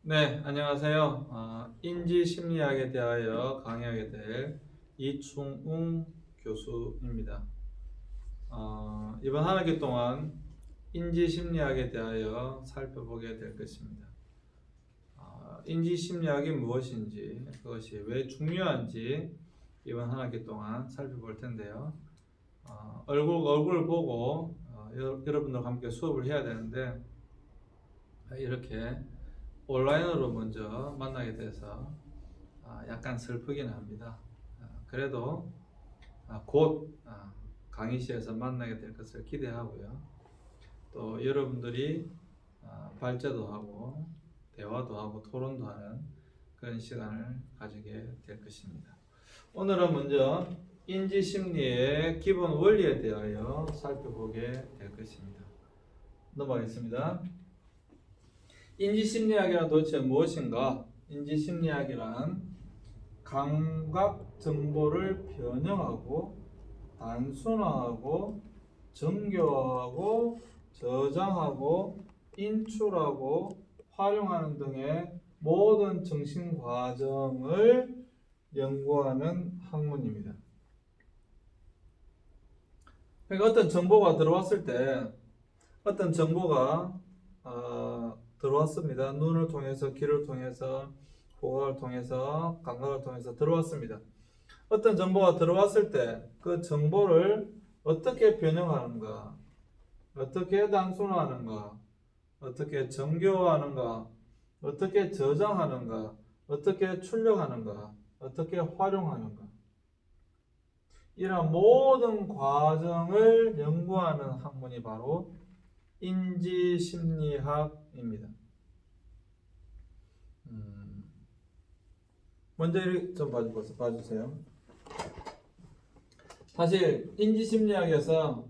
네, 안녕하세요. 인지심리학에 대하여 강의하게 될 이충웅 교수입니다. 이번 한 학기 동안 인지심리학에 대하여 살펴보게 될 것입니다. 인지심리학이 무엇인지, 그것이 왜 중요한지 이번 한 학기 동안 살펴볼 텐데요. 얼굴 보고 여러분들과 함께 수업을 해야 되는데 이렇게 온라인으로 먼저 만나게 돼서 약간 슬프긴 합니다. 그래도 곧 강의실에서 만나게 될 것을 기대하고요. 또 여러분들이 발제도 하고 대화도 하고 토론도 하는 그런 시간을 가지게 될 것입니다. 오늘은 먼저 인지심리의 기본 원리에 대하여 살펴보게 될 것입니다. 넘어가겠습니다. 인지심리학이란 도대체 무엇인가? 인지심리학이란 감각 정보를 변형하고 단순화하고 정교화하고 저장하고 인출하고 활용하는 등의 모든 정신 과정을 연구하는 학문입니다. 그러니까 어떤 정보가 들어왔을 때 어떤 정보가 들어왔습니다. 눈을 통해서, 귀를 통해서, 후각을 통해서, 감각을 통해서 들어왔습니다. 어떤 정보가 들어왔을 때 그 정보를 어떻게 변형하는가, 어떻게 단순화하는가, 어떻게 정교화하는가, 어떻게 저장하는가, 어떻게 출력하는가, 어떻게 활용하는가, 이런 모든 과정을 연구하는 학문이 바로 인지심리학입니다. 먼저 좀 봐주세요. 사실 인지심리학에서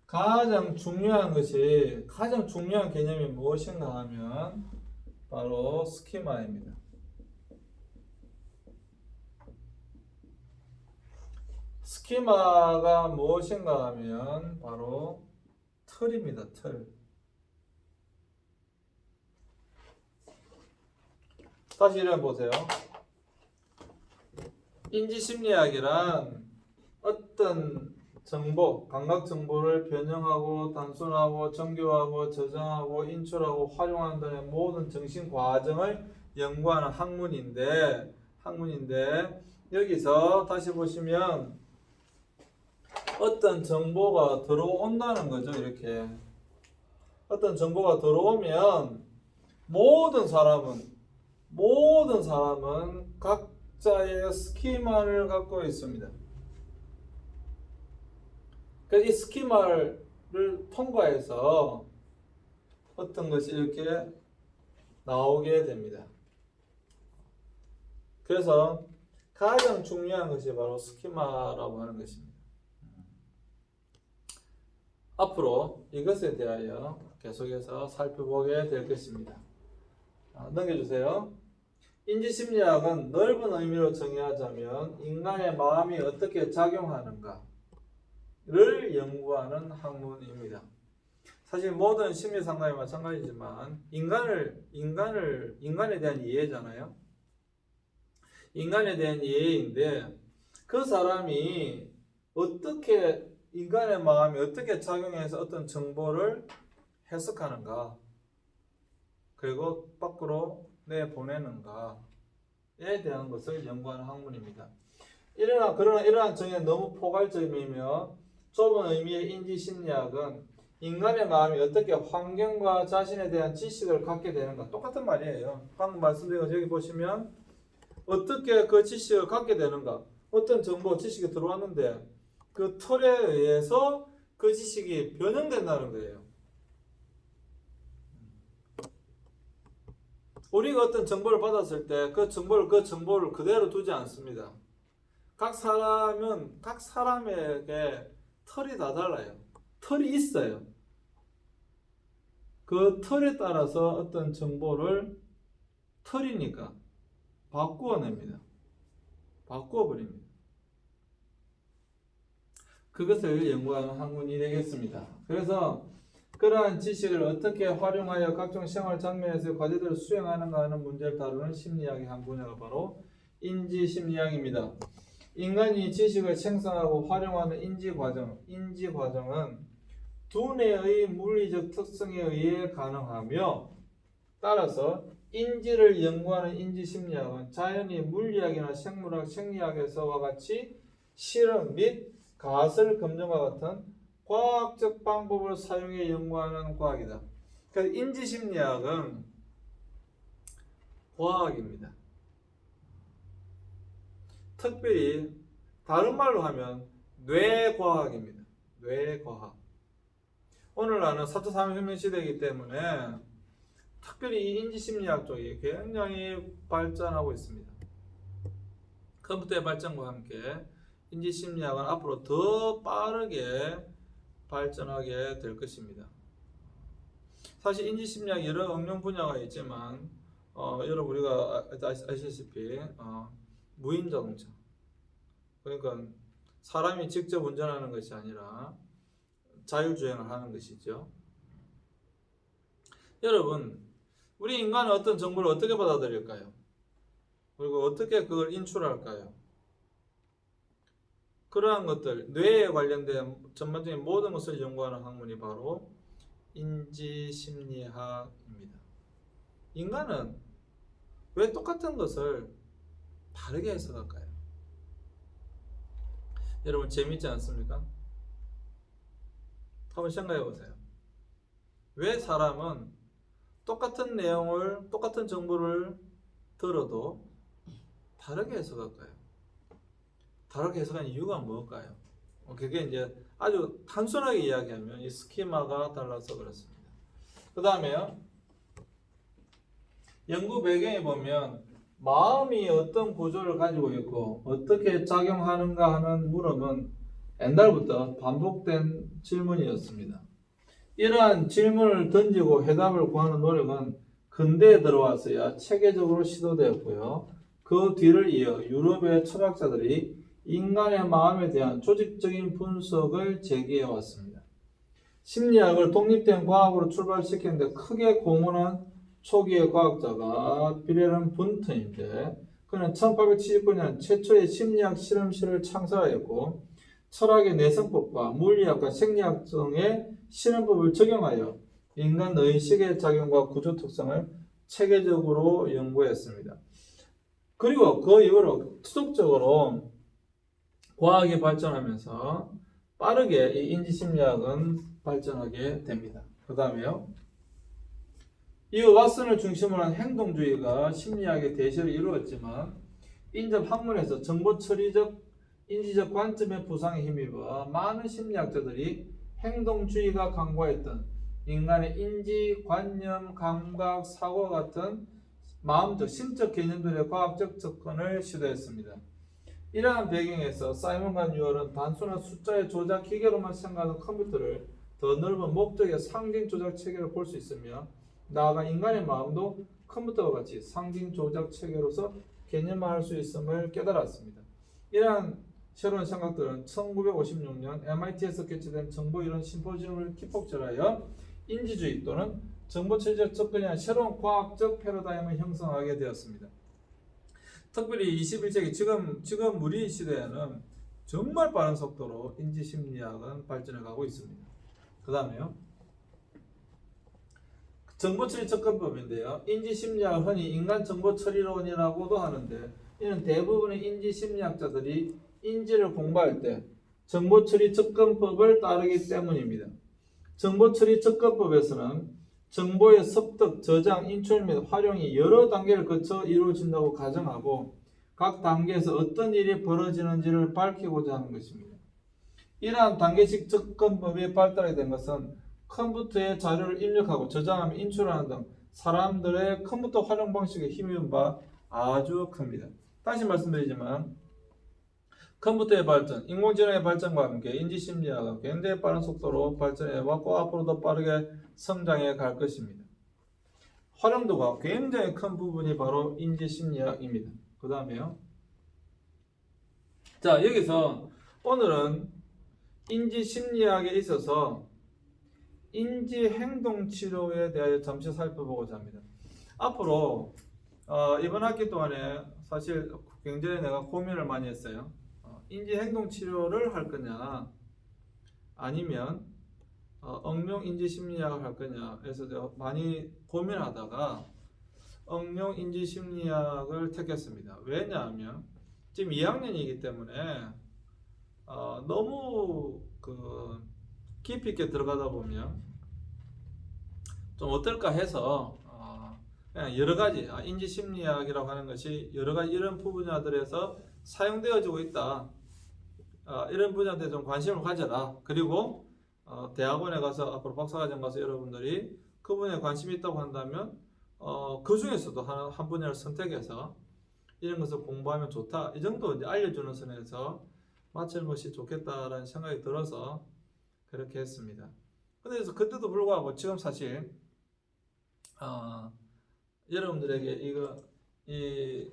가장 중요한 개념이 무엇인가 하면 바로 스키마입니다. 스키마가 무엇인가 하면 바로 틀입니다. 틀. 다시 읽어보세요. 인지심리학이란 어떤 정보, 감각 정보를 변형하고 단순하고 정교하고 저장하고 인출하고 활용하는 등의 모든 정신 과정을 연구하는 학문인데 여기서 다시 보시면 어떤 정보가 들어온다는 거죠. 이렇게 어떤 정보가 들어오면 모든 사람은 각자의 스키마를 갖고 있습니다. 그래서 이 스키마를 통과해서 어떤 것이 이렇게 나오게 됩니다. 그래서 가장 중요한 것이 바로 스키마라고 하는 것입니다. 앞으로 이것에 대하여 계속해서 살펴보게 될 것입니다. 넘겨주세요. 인지심리학은 넓은 의미로 정의하자면 인간의 마음이 어떻게 작용하는가를 연구하는 학문입니다. 사실 모든 심리 상담이 마찬가지지만 인간에 대한 이해잖아요. 인간에 대한 이해인데 그 사람이 인간의 마음이 어떻게 작용해서 어떤 정보를 해석하는가, 그리고 밖으로 내보내는가에 대한 것을 연구하는 학문입니다. 그러나 이러한 정의는 너무 포괄적이며 좁은 의미의 인지심리학은 인간의 마음이 어떻게 환경과 자신에 대한 지식을 갖게 되는가, 똑같은 말이에요. 방금 말씀드린 것 여기 보시면 어떻게 그 지식을 갖게 되는가, 어떤 정보, 지식이 들어왔는데 그 틀에 의해서 그 지식이 변형된다는 거예요. 우리가 어떤 정보를 받았을 때 그 정보를 그대로 두지 않습니다. 각 사람에게 틀이 다 달라요. 틀이 있어요. 그 틀에 따라서 어떤 정보를 틀이니까 바꾸어냅니다. 바꾸어버립니다. 그것을 연구하는 학문이 되겠습니다. 그래서 그러한 지식을 어떻게 활용하여 각종 생활 장면에서 과제들을 수행하는가 하는 문제를 다루는 심리학의 한 분야가 바로 인지심리학입니다. 인간이 지식을 생성하고 활용하는 인지과정은 두뇌의 물리적 특성에 의해 가능하며, 따라서 인지를 연구하는 인지심리학은 자연히 물리학이나 생물학, 생리학에서와 같이 실험 및 가설 검증과 같은 과학적 방법을 사용해 연구하는 과학이다. 그래서 인지심리학은 과학입니다. 특별히 다른 말로 하면 뇌과학입니다. 뇌과학. 오늘날은 4차 산업혁명 시대이기 때문에 특별히 이 인지심리학 쪽이 굉장히 발전하고 있습니다. 컴퓨터의 발전과 함께 인지심리학은 앞으로 더 빠르게 발전하게 될 것입니다. 사실 인지심리학 여러 응용 분야가 있지만 여러분 우리가 아시다시피 무인자동차, 그러니까 사람이 직접 운전하는 것이 아니라 자율주행을 하는 것이죠. 여러분, 우리 인간은 어떤 정보를 어떻게 받아들일까요? 그리고 어떻게 그걸 인출할까요? 그러한 것들, 뇌에 관련된 전반적인 모든 것을 연구하는 학문이 바로 인지심리학입니다. 인간은 왜 똑같은 것을 다르게 해석할까요? 여러분 재밌지 않습니까? 한번 생각해 보세요. 왜 사람은 똑같은 내용을, 똑같은 정보를 들어도 다르게 해석할까요? 다르게 해석하는 이유가 뭘까요? 그게 이제 아주 단순하게 이야기하면 이 스키마가 달라서 그렇습니다. 그 다음에요, 연구 배경에 보면 마음이 어떤 구조를 가지고 있고 어떻게 작용하는가 하는 물음은 옛날부터 반복된 질문이었습니다. 이러한 질문을 던지고 해답을 구하는 노력은 근대에 들어와서야 체계적으로 시도되었고요. 그 뒤를 이어 유럽의 철학자들이 인간의 마음에 대한 조직적인 분석을 제기해 왔습니다. 심리학을 독립된 과학으로 출발시키는데 크게 공헌한 초기의 과학자가 비렐름 분트인데, 그는 1879년 최초의 심리학 실험실을 창설하였고 철학의 내성법과 물리학과 생리학 등의 실험법을 적용하여 인간 의식의 작용과 구조 특성을 체계적으로 연구했습니다. 그리고 그 이후로 지속적으로 과학이 발전하면서 빠르게 이 인지심리학은 발전하게 됩니다. 그 다음에요, 이후 왓슨을 중심으로 한 행동주의가 심리학의 대세를 이루었지만 인접학문에서 정보처리적 인지적 관점의 부상에 힘입어 많은 심리학자들이 행동주의가 강구했던 인간의 인지, 관념, 감각, 사고 같은 마음적, 심적 개념들의 과학적 접근을 시도했습니다. 이러한 배경에서 사이먼과 뉴얼은 단순한 숫자의 조작 기계로만 생각하는 컴퓨터를 더 넓은 목적의 상징 조작 체계로 볼 수 있으며, 나아가 인간의 마음도 컴퓨터와 같이 상징 조작 체계로서 개념화할 수 있음을 깨달았습니다. 이러한 새로운 생각들은 1956년 MIT에서 개최된 정보이론 심포지움을 기폭절하여 인지주의 또는 정보체제적 접근이란 새로운 과학적 패러다임을 형성하게 되었습니다. 특별히 21세기 지금 우리 시대에는 정말 빠른 속도로 인지심리학은 발전해 가고 있습니다. 그 다음에요, 정보처리 접근법인데요, 인지심리학을 흔히 인간정보처리론이라고도 하는데, 이는 대부분의 인지심리학자들이 인지를 공부할 때 정보처리 접근법을 따르기 때문입니다. 정보처리 접근법에서는 정보의 습득, 저장, 인출 및 활용이 여러 단계를 거쳐 이루어진다고 가정하고 각 단계에서 어떤 일이 벌어지는지를 밝히고자 하는 것입니다. 이러한 단계식 접근법이 발달하게 된 것은 컴퓨터에 자료를 입력하고 저장하며 인출하는 등 사람들의 컴퓨터 활용 방식에 힘입은 바 아주 큽니다. 다시 말씀드리지만 컴퓨터의 발전, 인공지능의 발전과 함께 인지심리학은 굉장히 빠른 속도로 발전해왔고 앞으로도 빠르게 성장해 갈 것입니다. 활용도가 굉장히 큰 부분이 바로 인지심리학입니다. 그 다음에요, 자, 여기서 오늘은 인지 심리학에 있어서 인지 행동 치료에 대하여 잠시 살펴보고자 합니다. 앞으로 이번 학기 동안에 사실 굉장히 내가 고민을 많이 했어요. 인지 행동 치료를 할 거냐 아니면 응용 인지 심리학을 할 거냐 해서 제가 많이 고민하다가 응용 인지 심리학을 택했습니다. 왜냐하면 지금 2학년이기 때문에 너무 깊이 있게 들어가다 보면 좀 어떨까 해서 그냥 여러 가지 인지 심리학이라고 하는 것이 여러 가지 이런 분야들에서 사용되어지고 있다. 이런 분야들에 좀 관심을 가져라. 그리고 대학원에 가서 앞으로 박사과정 가서 여러분들이 그 분야에 관심이 있다고 한다면 그 중에서도 한 분야를 선택해서 이런 것을 공부하면 좋다. 이 정도 이제 알려주는 선에서 마치는 것이 좋겠다라는 생각이 들어서 그렇게 했습니다. 근데 그때도 불구하고 지금 사실 여러분들에게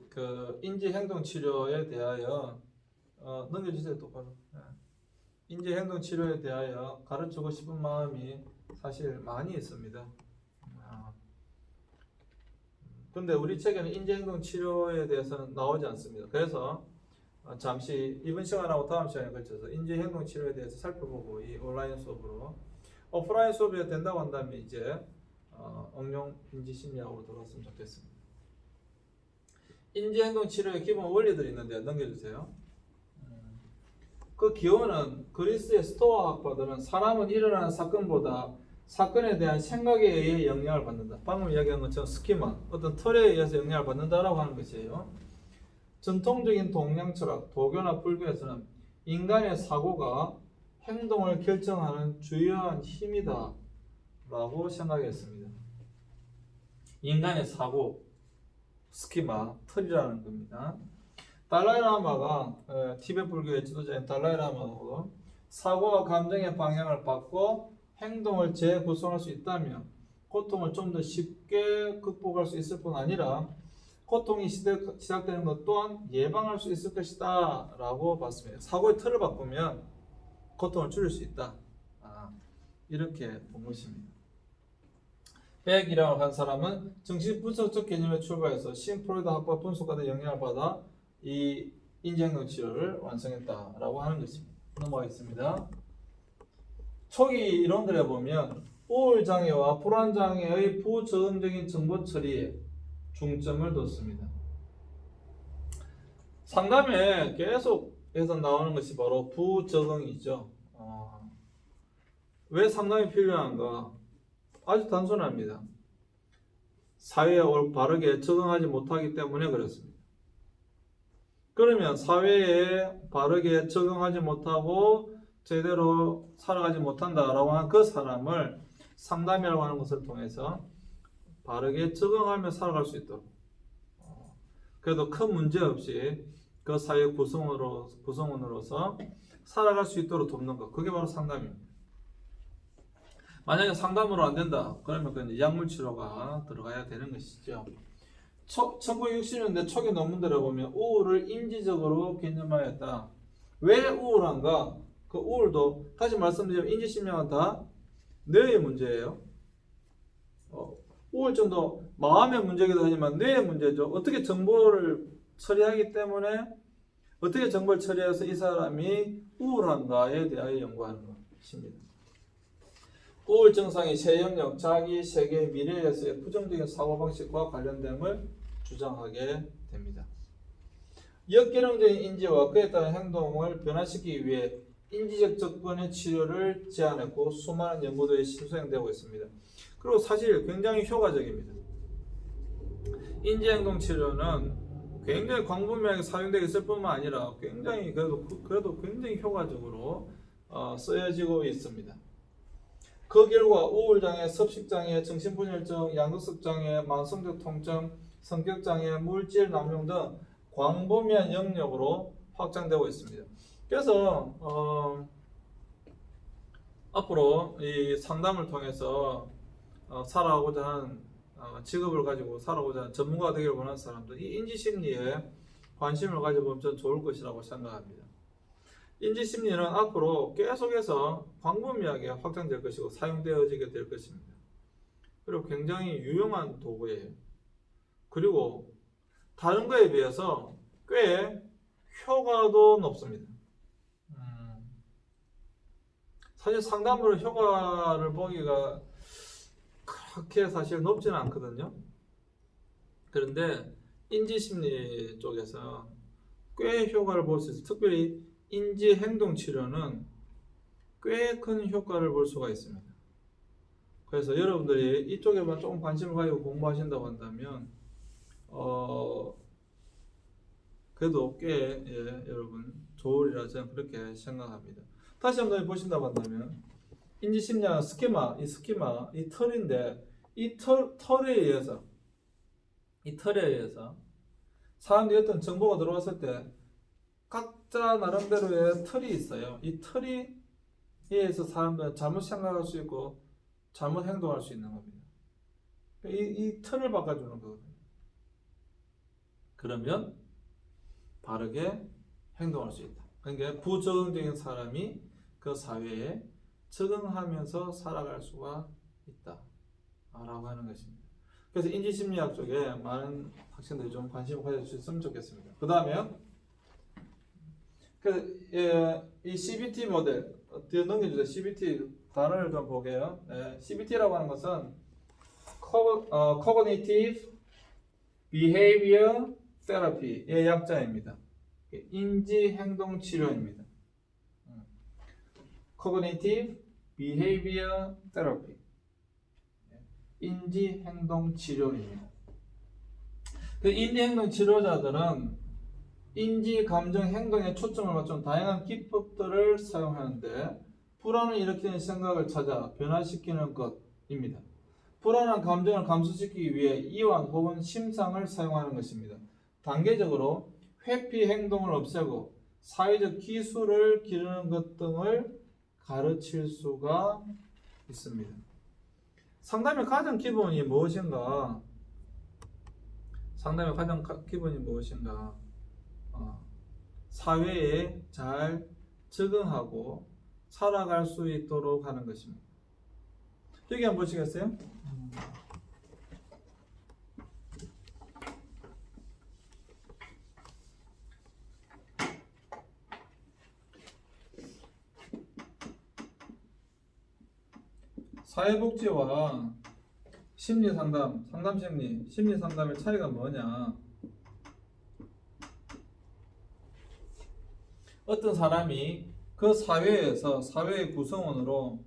그 인지 행동 치료에 대하여 넘겨주세요. 똑바로. 인지 행동 치료에 대하여 가르치고 싶은 마음이 사실 많이 있습니다. 근데 우리 책에는 인지 행동 치료에 대해서는 나오지 않습니다. 그래서 잠시 이번 시간하고 다음 시간에 걸쳐서 인지 행동 치료에 대해서 살펴보고 이 온라인 수업으로 오프라인 수업이 된다고 한다면 이제 응용 인지 심리학으로 돌아왔으면 좋겠습니다. 인지 행동 치료의 기본 원리들이 있는데 넘겨주세요. 그 기원은 그리스의 스토아 학파들은 사람은 일어나는 사건보다 사건에 대한 생각에 의해 영향을 받는다. 방금 이야기한 것처럼 스키마, 어떤 틀에 의해서 영향을 받는다라고 하는 것이에요. 전통적인 동양 철학, 도교나 불교에서는 인간의 사고가 행동을 결정하는 주요한 힘이다 라고 생각했습니다. 인간의 사고, 스키마, 틀이라는 겁니다. 달라이라마가 티베트 불교의 지도자인 달라이라마가 사고와 감정의 방향을 바꿔 행동을 재구성할 수 있다면 고통을 좀 더 쉽게 극복할 수 있을 뿐 아니라 고통이 시작되는 것 또한 예방할 수 있을 것이다 라고 봤습니다. 사고의 틀을 바꾸면 고통을 줄일 수 있다. 이렇게 본 것입니다. 백이라고 한 사람은 정신분석적 개념에 출발해서 프로이드 학파 분석가의 영향을 받아 이 인지행동 치료를 완성했다라고 하는 것입니다. 넘어가겠습니다. 초기 이론들에 보면 우울장애와 불안장애의 부적응적인 정보 처리에 중점을 뒀습니다. 상담에 계속해서 나오는 것이 바로 부적응이죠. 왜 상담이 필요한가? 아주 단순합니다. 사회에 바르게 적응하지 못하기 때문에 그렇습니다. 그러면 사회에 바르게 적응하지 못하고 제대로 살아가지 못한다라고 하는 그 사람을 상담이라고 하는 것을 통해서 바르게 적응하며 살아갈 수 있도록 그래도 큰 문제 없이 그 사회 구성원으로서 살아갈 수 있도록 돕는 것, 그게 바로 상담입니다. 만약에 상담으로 안 된다 그러면 그 약물 치료가 들어가야 되는 것이죠. 1960년대 초기 논문들을 보면 우울을 인지적으로 개념하였다. 왜 우울한가? 그 우울도 다시 말씀드리면 인지심리학은 다 뇌의 문제예요. 우울증도 마음의 문제이기도 하지만 뇌의 문제죠. 어떻게 정보를 처리하기 때문에 어떻게 정보를 처리해서 이 사람이 우울한가에 대하여 연구하는 것입니다. 우울 증상이 새 영역, 자기, 세계, 미래에서의 부정적인 사고방식과 관련됨을 주장하게 됩니다. 역기능적인 인지와 그에 따른 행동을 변화시키기 위해 인지적 접근의 치료를 제안했고 수많은 연구들이 수행되고 있습니다. 그리고 사실 굉장히 효과적입니다. 인지행동 치료는 굉장히 광범위하게 사용되고 있을 뿐만 아니라 굉장히 그래도 굉장히 효과적으로 쓰여지고 있습니다. 그 결과 우울장애, 섭식장애, 정신분열증, 양극성장애, 만성적 통증, 성격장애, 물질 남용 등 광범위한 영역으로 확장되고 있습니다. 그래서 앞으로 이 상담을 통해서 살아가고자 하는 직업을 가지고 살아가고자 하는 전문가가 되기를 원하는 사람들, 이 인지심리에 관심을 가져보면 전 좋을 것이라고 생각합니다. 인지심리는 앞으로 계속해서 광범위하게 확장될 것이고 사용되어지게 될 것입니다. 그리고 굉장히 유용한 도구예요. 그리고 다른 거에 비해서 꽤 효과도 높습니다. 사실 상담으로 효과를 보기가 그렇게 사실 높지는 않거든요. 그런데 인지심리 쪽에서 꽤 효과를 볼 수 있어요. 특별히 인지행동치료는 꽤 큰 효과를 볼 수가 있습니다. 그래서 여러분들이 이쪽에만 조금 관심을 가지고 공부하신다고 한다면 그래도 꽤 여러분 좋으리라 저는 그렇게 생각합니다. 다시 한번 보신다고 한다면 인지심리학 스키마, 이 털인데 이 털에 의해서 사람들이 어떤 정보가 들어왔을 때 각자 나름대로의 틀이 있어요. 이 틀이 의해서 사람들은 잘못 생각할 수 있고 잘못 행동할 수 있는 겁니다. 이 틀을 바꿔주는 거거든요. 그러면 바르게 행동할 수 있다. 그러니까 부적응적인 사람이 그 사회에 적응하면서 살아갈 수가 있다 라고 하는 것입니다. 그래서 인지심리학 쪽에 많은 학생들이 좀 관심을 가져주셨으면 좋겠습니다. 그 다음에 이 CBT 모델 뒤에 넘겨주세요. CBT 단어를 좀 보게요. CBT라고 하는 것은 Cognitive Behavior Therapy의 약자입니다. 인지행동치료입니다. Cognitive Behavior Therapy, 인지행동치료입니다. 그 인지행동치료자들은 인지, 감정, 행동에 초점을 맞춘 다양한 기법들을 사용하는데 불안을 일으키는 생각을 찾아 변화시키는 것입니다. 불안한 감정을 감소시키기 위해 이완 혹은 심상을 사용하는 것입니다. 단계적으로 회피 행동을 없애고 사회적 기술을 기르는 것 등을 가르칠 수가 있습니다. 상담의 가장 기본이 무엇인가? 사회에 잘 적응하고 살아갈 수 있도록 하는 것입니다. 여기 한번 보시겠어요? 사회복지와 심리상담, 상담심리, 심리상담의 차이가 뭐냐? 어떤 사람이 그 사회에서 사회의 구성원으로서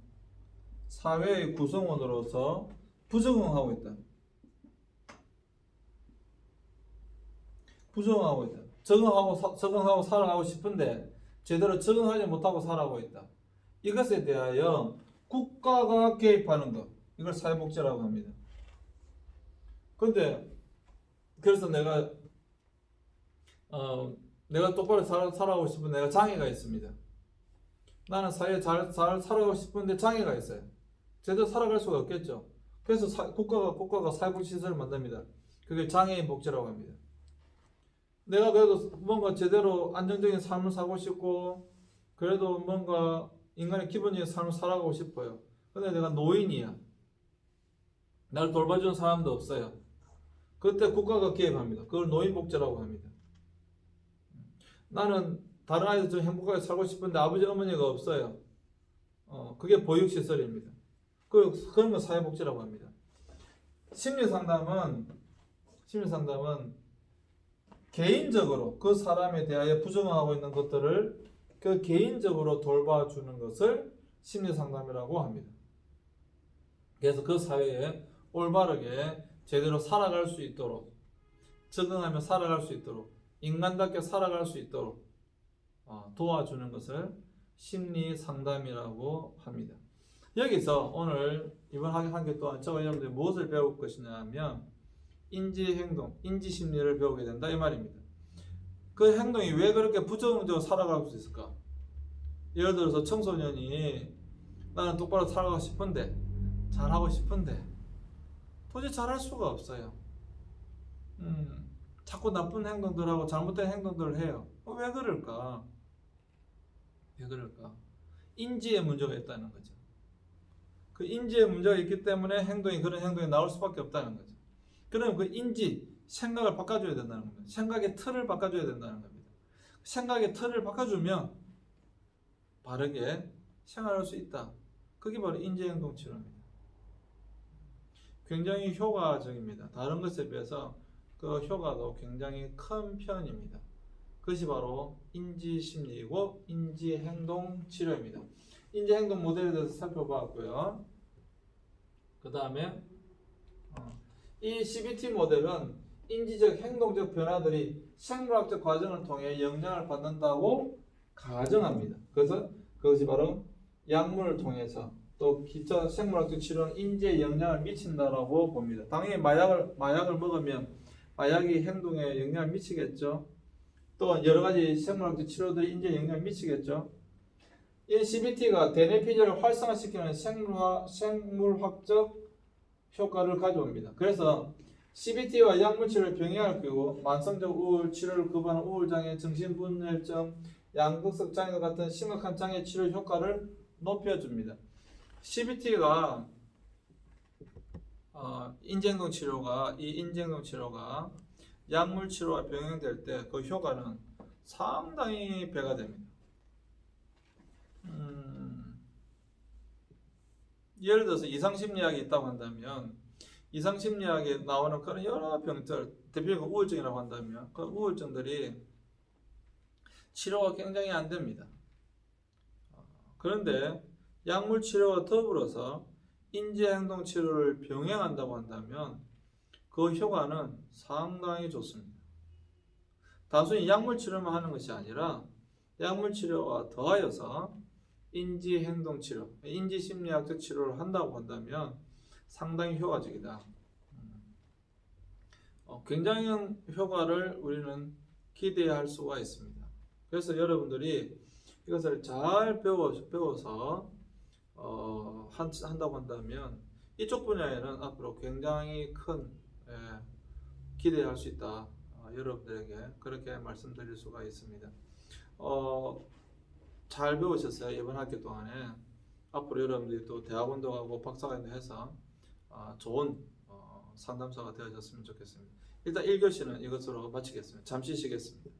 부적응하고 있다. 적응하고 살아가고 싶은데 제대로 적응하지 못하고 살아가고 있다. 이것에 대하여 국가가 개입하는 것, 이걸 사회복지라고 합니다. 근데 그래서 내가 똑바로 살아가고 싶은 내가 장애가 있습니다. 나는 사회에 잘 살아가고 싶은데 장애가 있어요. 제대로 살아갈 수가 없겠죠. 그래서 국가가 사회복지시설을 만듭니다. 그게 장애인 복지라고 합니다. 내가 그래도 뭔가 제대로 안정적인 삶을 살고 싶고 그래도 뭔가 인간의 기본적인 삶을 살아가고 싶어요. 근데 내가 노인이야. 나를 돌봐주는 사람도 없어요. 그때 국가가 개입합니다. 그걸 노인복지라고 합니다. 나는 다른 아이들 좀 행복하게 살고 싶은데 아버지 어머니가 없어요. 그게 보육시설입니다. 그런 건 사회복지라고 합니다. 심리상담은 개인적으로 그 사람에 대하여 부정하고 있는 것들을 그 개인적으로 돌봐주는 것을 심리상담이라고 합니다. 그래서 그 사회에 올바르게 제대로 살아갈 수 있도록 적응하며 살아갈 수 있도록 인간답게 살아갈 수 있도록 도와주는 것을 심리상담이라고 합니다. 여기서 오늘 이번 학기 동안 저와 여러분들이 무엇을 배울 것이냐 하면 인지행동, 인지심리를 배우게 된다 이 말입니다. 그 행동이 왜 그렇게 부정적으로 살아갈 수 있을까? 예를 들어서 청소년이 나는 똑바로 살아가고 싶은데 잘하고 싶은데 도저히 잘할 수가 없어요. 자꾸 나쁜 행동들하고 잘못된 행동들을 해요. 왜 그럴까? 왜 그럴까? 인지에 문제가 있다는 거죠. 그 인지에 문제가 있기 때문에 그런 행동이 나올 수밖에 없다는 거죠. 그럼 그 인지, 생각을 바꿔줘야 된다는 겁니다. 생각의 틀을 바꿔줘야 된다는 겁니다. 생각의 틀을 바꿔주면 바르게 생활할 수 있다. 그게 바로 인지행동치료입니다. 굉장히 효과적입니다. 다른 것에 비해서 그 효과도 굉장히 큰 편입니다. 그것이 바로 인지심리이고 인지행동치료입니다. 인지행동 모델에 대해서 살펴봤고요. 그 다음에 이 CBT 모델은 인지적 행동적 변화들이 생물학적 과정을 통해 영향을 받는다고 가정합니다. 그래서 그것이 바로 약물을 통해서 또 기타 생물학적 치료는 인지에 영향을 미친다라고 봅니다. 당연히 마약을 먹으면 마약이 행동에 영향을 미치겠죠. 또 여러 가지 생물학적 치료들이 인지에 영향을 미치겠죠. 이 CBT가 대뇌피질을 활성화시키는 생물학적 효과를 가져옵니다. 그래서 CBT와 약물 치료를 병행할 경우 만성적 우울, 치료를 거부하는 우울장애, 정신분열증, 양극성 장애 같은 심각한 장애 치료 효과를 높여줍니다. CBT가 인지행동 치료가 약물 치료와 병행될 때 그 효과는 상당히 배가 됩니다. 예를 들어서 이상심리학이 있다고 한다면 이상심리학에 나오는 그런 여러 병들, 대표적으로 우울증이라고 한다면 그 우울증들이 치료가 굉장히 안 됩니다. 그런데 약물 치료와 더불어서 인지행동 치료를 병행한다고 한다면 그 효과는 상당히 좋습니다. 단순히 약물 치료만 하는 것이 아니라 약물 치료와 더하여서 인지행동 치료, 인지심리학적 치료를 한다고 한다면 상당히 효과적이다. 굉장한 효과를 우리는 기대할 수가 있습니다. 그래서 여러분들이 이것을 잘 배워서 한다고 한다면 이쪽 분야에는 앞으로 굉장히 큰 기대할 수 있다. 여러분들에게 그렇게 말씀드릴 수가 있습니다. 잘 배우셨어요. 이번 학기 동안에. 앞으로 여러분들이 또 대학원도 가고 박사과정도 해서 좋은 상담사가 되어졌으면 좋겠습니다. 일단 1교시는 이것으로 마치겠습니다. 잠시 쉬겠습니다.